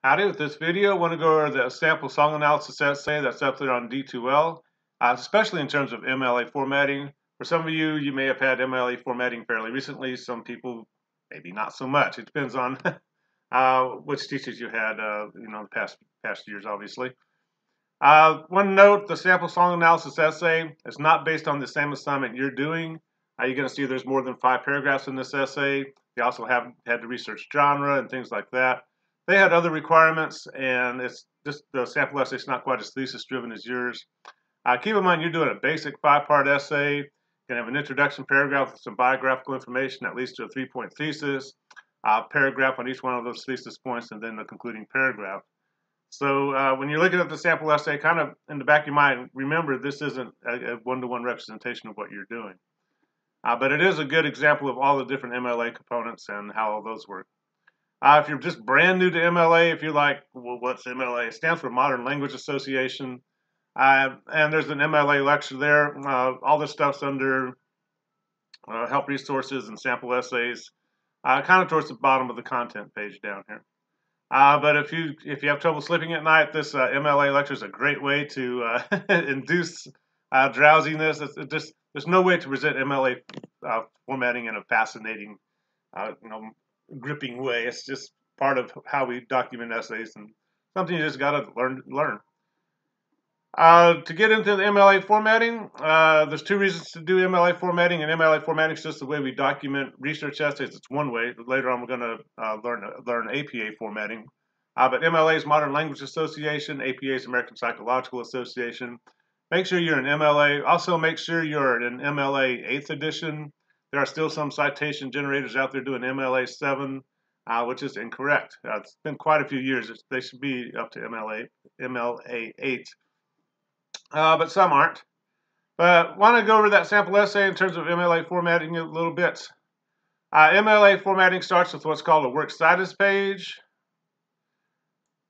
Howdy, with this video, I want to go over the sample song analysis essay that's up there on D2L, especially in terms of MLA formatting. For some of you, you may have had MLA formatting fairly recently. Some people, maybe not so much. It depends on which teachers you had, the past years, obviously. One note, the sample song analysis essay is not based on the same assignment you're doing. You're going to see there's more than 5 paragraphs in this essay. They also had to research genre and things like that. They had other requirements, and it's just the sample essay is not quite as thesis-driven as yours. Keep in mind you're doing a basic 5-part essay. You're going to have an introduction paragraph with some biographical information that leads to a 3-point thesis, paragraph on each one of those thesis points, and then the concluding paragraph. So when you're looking at the sample essay, kind of in the back of your mind, remember this isn't a one-to-one representation of what you're doing. But it is a good example of all the different MLA components and how all those work. If you're just brand new to MLA, if you're like, well, what's MLA? It stands for Modern Language Association. And there's an MLA lecture there. All this stuff's under help resources and sample essays, kind of towards the bottom of the content page down here. But if you have trouble sleeping at night, this MLA lecture is a great way to induce drowsiness. There's no way to present MLA formatting in a fascinating, gripping way. It's just part of how we document essays and something you just got to learn. To get into the MLA formatting, there's 2 reasons to do MLA formatting, and MLA formatting is just the way we document research essays. It's one way. Later on, we're going to learn APA formatting. But MLA is Modern Language Association, APA is American Psychological Association. Make sure you're an MLA. Also, make sure you're an MLA 8th edition. There are still some citation generators out there doing MLA 7, which is incorrect. It's been quite a few years. They should be up to MLA 8. But some aren't. But want to go over that sample essay in terms of MLA formatting a little bit. MLA formatting starts with what's called a works cited page.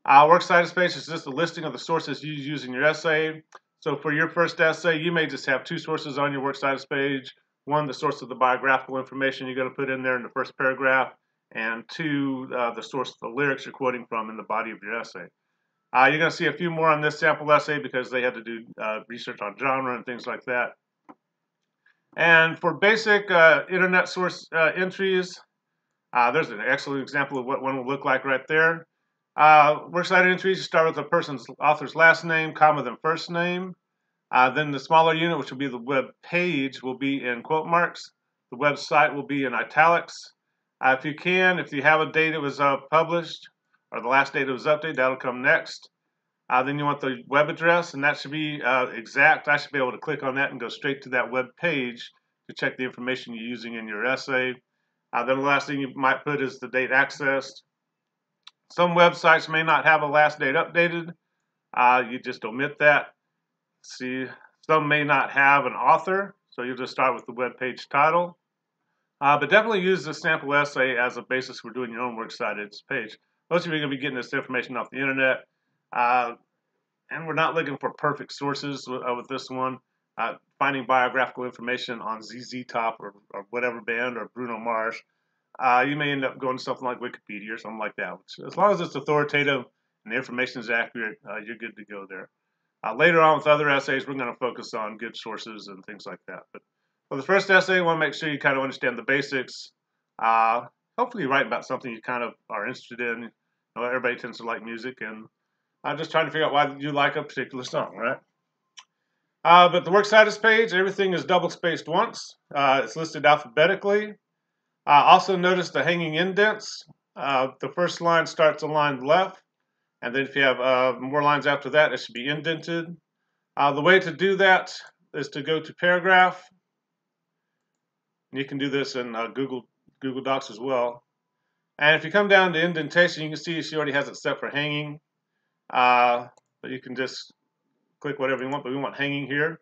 Works cited page is just a listing of the sources you use in your essay. So for your first essay, you may just have 2 sources on your works cited page. 1, the source of the biographical information you're going to put in there in the first paragraph, and 2, the source of the lyrics you're quoting from in the body of your essay. You're going to see a few more on this sample essay because they had to do research on genre and things like that. And for basic internet source entries, there's an excellent example of what one will look like right there. Works cited entries, you start with the author's last name, comma, then first name. Then the smaller unit, which will be the web page, will be in quote marks. The website will be in italics. If you have a date it was published, or the last date it was updated, that'll come next. Then you want the web address, and that should be exact. I should be able to click on that and go straight to that web page to check the information you're using in your essay. Then the last thing you might put is the date accessed. Some websites may not have a last date updated. You just omit that. See, some may not have an author, so you'll just start with the web page title. But definitely use the sample essay as a basis for doing your own works cited page. Most of you are going to be getting this information off the internet, and we're not looking for perfect sources with this one. Finding biographical information on ZZ Top or whatever band or Bruno Mars, you may end up going to something like Wikipedia or something like that. Which, as long as it's authoritative and the information is accurate, you're good to go there. Later on with other essays, we're going to focus on good sources and things like that. But for the first essay, you want to make sure you kind of understand the basics. Hopefully you write about something you kind of are interested in. Everybody tends to like music, and I'm just trying to figure out why you like a particular song, right? But the works cited page, everything is double spaced once. It's listed alphabetically. Also notice the hanging indents. The first line starts a line left, and then if you have more lines after that, it should be indented. The way to do that is to go to paragraph. You can do this in Google Docs as well. And if you come down to indentation, you can see she already has it set for hanging. But you can just click whatever you want, but we want hanging here.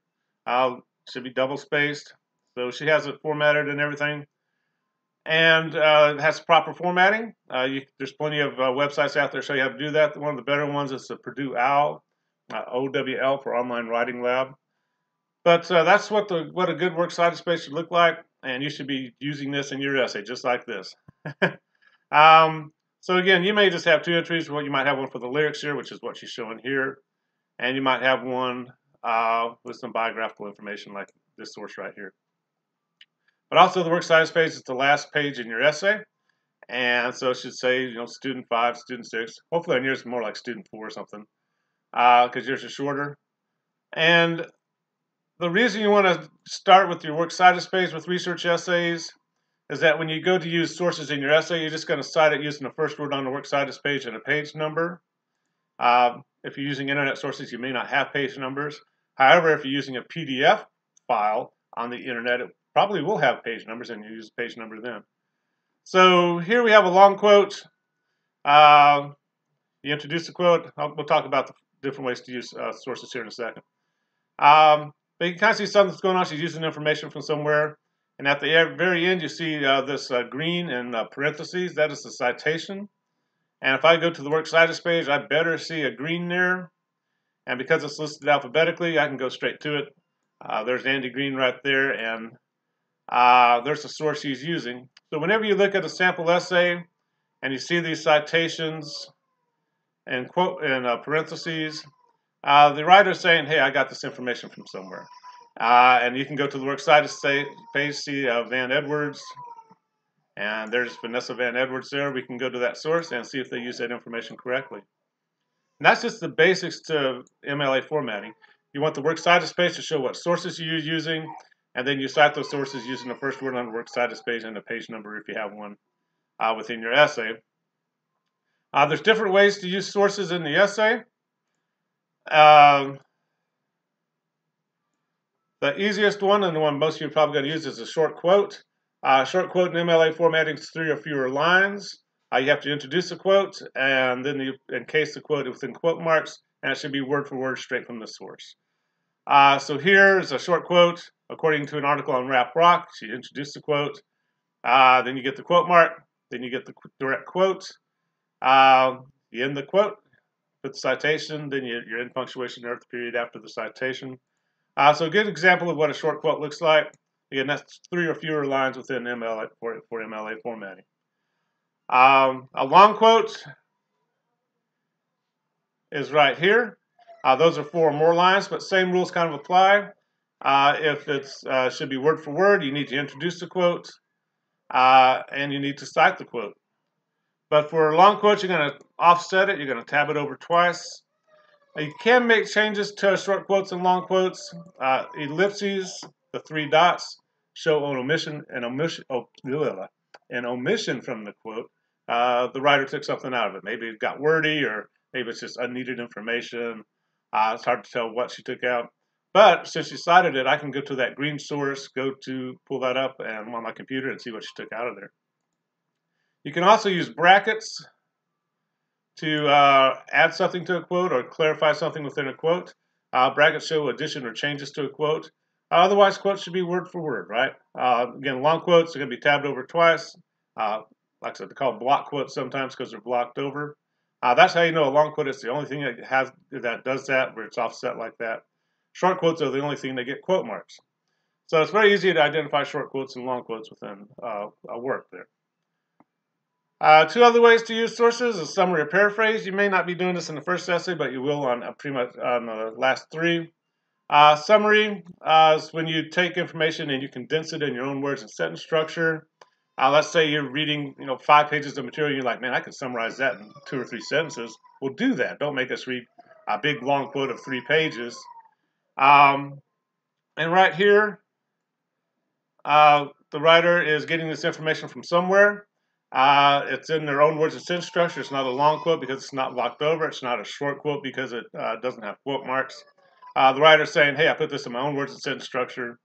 Should be double spaced. So she has it formatted and everything. And it has proper formatting. There's plenty of websites out there show you how to do that. One of the better ones is the Purdue OWL, OWL for Online Writing Lab. But that's what a good works cited space should look like, and you should be using this in your essay just like this. So again, you may just have two entries. Well, you might have one for the lyrics here, which is what she's showing here, and you might have one with some biographical information like this source right here. But also the works cited page is the last page in your essay, and so it should say, student 5, student 6. Hopefully on yours it's more like student 4 or something, because yours is shorter. And the reason you want to start with your works cited page with research essays is that when you go to use sources in your essay, you're just going to cite it using the first word on the works cited page and a page number. If you're using internet sources, you may not have page numbers. However, if you're using a PDF file on the internet, it probably will have page numbers, and you use the page number then. So here we have a long quote. You introduce the quote. We'll talk about the different ways to use sources here in a second. But you can kind of see something that's going on. She's using information from somewhere. And at the very end, you see this green in parentheses. That is the citation. And if I go to the works cited page, I better see a green there. And because it's listed alphabetically, I can go straight to it. There's Andy Green right there, and there's the source he's using. So whenever you look at a sample essay and you see these citations and quote in parentheses, the writer's saying, hey, I got this information from somewhere. And you can go to the works cited page, see Van Edwards, and there's Vanessa Van Edwards there. We can go to that source and see if they use that information correctly. And that's just the basics to MLA formatting. You want the works cited page to show what sources you're using, and then you cite those sources using the first word on the works cited page and the page number if you have one within your essay. There's different ways to use sources in the essay. The easiest one, and the one most of you are probably going to use, is a short quote. Short quote in MLA formatting is 3 or fewer lines. You have to introduce the quote, and then you encase the quote within quote marks, and it should be word for word straight from the source. So here's a short quote. According to an article on Rap Rock, she introduced the quote. Then you get the quote mark. Then you get the direct quote. You end the quote, put the citation, then you're in punctuation there at the period after the citation. So a good example of what a short quote looks like. Again, that's 3 or fewer lines within MLA for MLA formatting. A long quote is right here. Those are 4 or more lines, but same rules kind of apply. If it's should be word for word, you need to introduce the quote, and you need to cite the quote. But for long quotes, you're going to offset it. You're going to tab it over twice. You can make changes to short quotes and long quotes. Ellipses, the 3 dots, show an omission from the quote. The writer took something out of it. Maybe it got wordy, or maybe it's just unneeded information. It's hard to tell what she took out. But since she cited it, I can go to that green source, pull that up and on my computer and see what she took out of there. You can also use brackets to add something to a quote or clarify something within a quote. Brackets show addition or changes to a quote. Otherwise, quotes should be word for word, right? Again, long quotes are going to be tabbed over twice. Like I said, they're called block quotes sometimes because they're blocked over. That's how you know a long quote is the only thing that does that, where it's offset like that. Short quotes are the only thing that get quote marks. So it's very easy to identify short quotes and long quotes within a work there. 2 other ways to use sources is summary or paraphrase. You may not be doing this in the first essay, but you will on pretty much on the last 3. Summary is when you take information and you condense it in your own words and sentence structure. Let's say you're reading 5 pages of material, and you're like, man, I can summarize that in 2 or 3 sentences. Well, do that. Don't make us read a big long quote of 3 pages. And right here, the writer is getting this information from somewhere. It's in their own words and sentence structure. It's not a long quote because it's not blocked over. It's not a short quote because it doesn't have quote marks. The writer's saying, hey, I put this in my own words and sentence structure.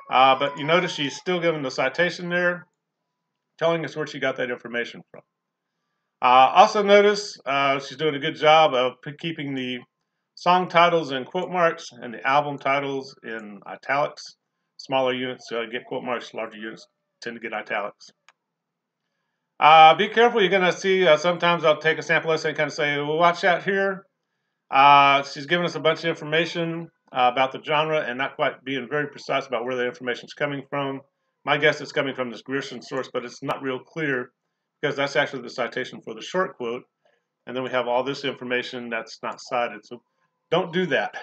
But you notice she's still giving the citation there, telling us where she got that information from. Also notice she's doing a good job of keeping the song titles in quote marks and the album titles in italics. Smaller units get quote marks, larger units tend to get italics. Be careful. You're going to see sometimes I'll take a sample essay and kind of say, well, watch out here. She's giving us a bunch of information about the genre and not quite being very precise about where the information is coming from. My guess is coming from this Grierson source, but it's not real clear because that's actually the citation for the short quote. And then we have all this information that's not cited. So don't do that.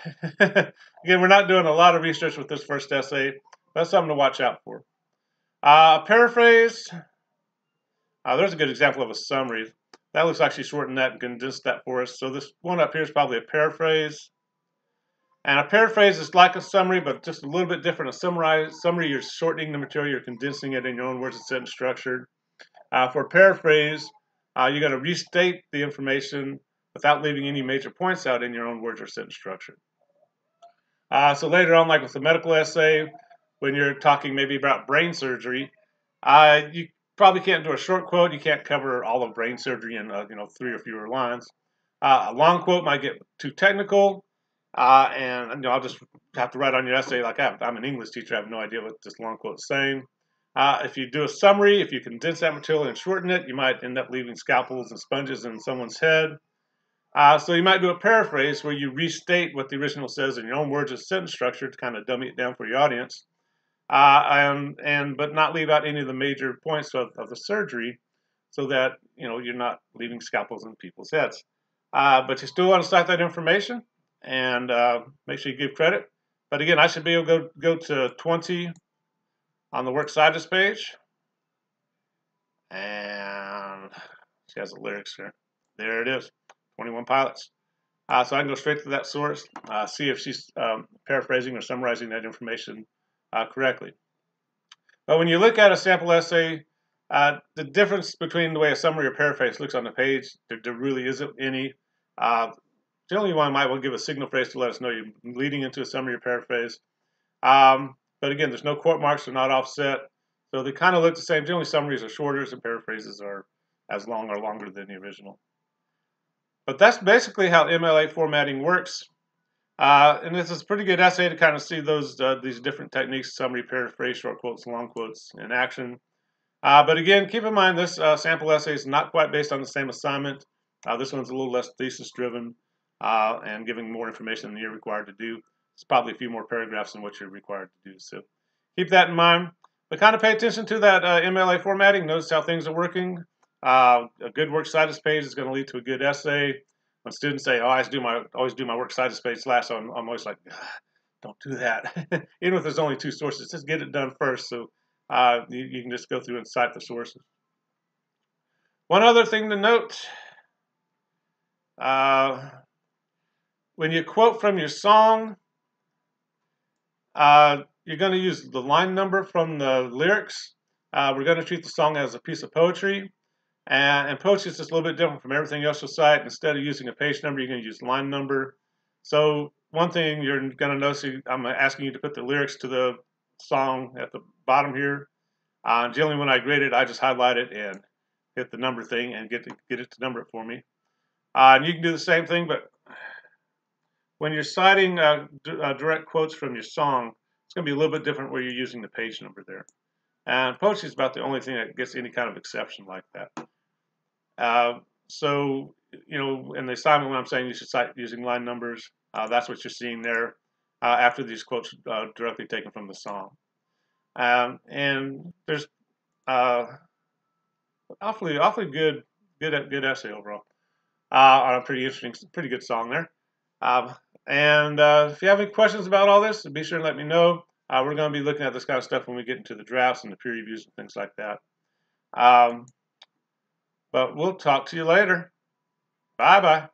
Again, we're not doing a lot of research with this first essay. That's something to watch out for. Paraphrase. There's a good example of a summary. That looks like she shortened that and condensed that for us. So this one up here is probably a paraphrase. And a paraphrase is like a summary, but just a little bit different. A summary, you're shortening the material, you're condensing it in your own words and sentence structure. For a paraphrase, you're going to restate the information without leaving any major points out in your own words or sentence structure. So later on, like with the medical essay, when you're talking maybe about brain surgery, you probably can't do a short quote. You can't cover all of brain surgery in 3 or fewer lines. A long quote might get too technical, and I'll just have to write on your essay like I'm an English teacher. I have no idea what this long quote is saying. If you do a summary, if you condense that material and shorten it, you might end up leaving scalpels and sponges in someone's head. So you might do a paraphrase where you restate what the original says in your own words and sentence structure to kind of dummy it down for your audience, but not leave out any of the major points of the surgery, so that you're not leaving scalpels in people's heads. But you still want to cite that information and make sure you give credit. But again, I should be able to go to 20 on the works cited page, and she has the lyrics here. There it is, 21 pilots. So I can go straight to that source, see if she's paraphrasing or summarizing that information correctly. But when you look at a sample essay, the difference between the way a summary or paraphrase looks on the page, there really isn't any. Generally, one might well give a signal phrase to let us know you're leading into a summary or paraphrase. But again, there's no quote marks, they're not offset. So they kind of look the same. Generally, summaries are shorter and paraphrases are as long or longer than the original. But that's basically how MLA formatting works. And this is a pretty good essay to kind of see these different techniques: summary, paraphrase, short quotes, long quotes in action. But again, keep in mind this sample essay is not quite based on the same assignment. This one's a little less thesis driven and giving more information than you're required to do. It's probably a few more paragraphs than what you're required to do. So keep that in mind. But kind of pay attention to that MLA formatting. Notice how things are working. A good works cited page is going to lead to a good essay. When students say, "Oh, I always do my works cited page last," so I'm always like, "Don't do that." Even if there's only 2 sources, just get it done first, so you can just go through and cite the sources. One other thing to note: when you quote from your song, you're going to use the line number from the lyrics. We're going to treat the song as a piece of poetry. And poetry is just a little bit different from everything else you'll cite. Instead of using a page number, you're going to use line number. So one thing you're going to notice, I'm asking you to put the lyrics to the song at the bottom here. Generally, when I grade it, I just highlight it and hit the number thing and get it to number it for me. And you can do the same thing, but when you're citing direct quotes from your song, it's going to be a little bit different where you're using the page number there. And poetry is about the only thing that gets any kind of exception like that. So, in the assignment, when I'm saying you should cite using line numbers, that's what you're seeing there after these quotes directly taken from the song. And there's awfully good essay overall on a pretty good song there. And if you have any questions about all this, be sure to let me know. We're going to be looking at this kind of stuff when we get into the drafts and the peer reviews and things like that. But we'll talk to you later. Bye-bye.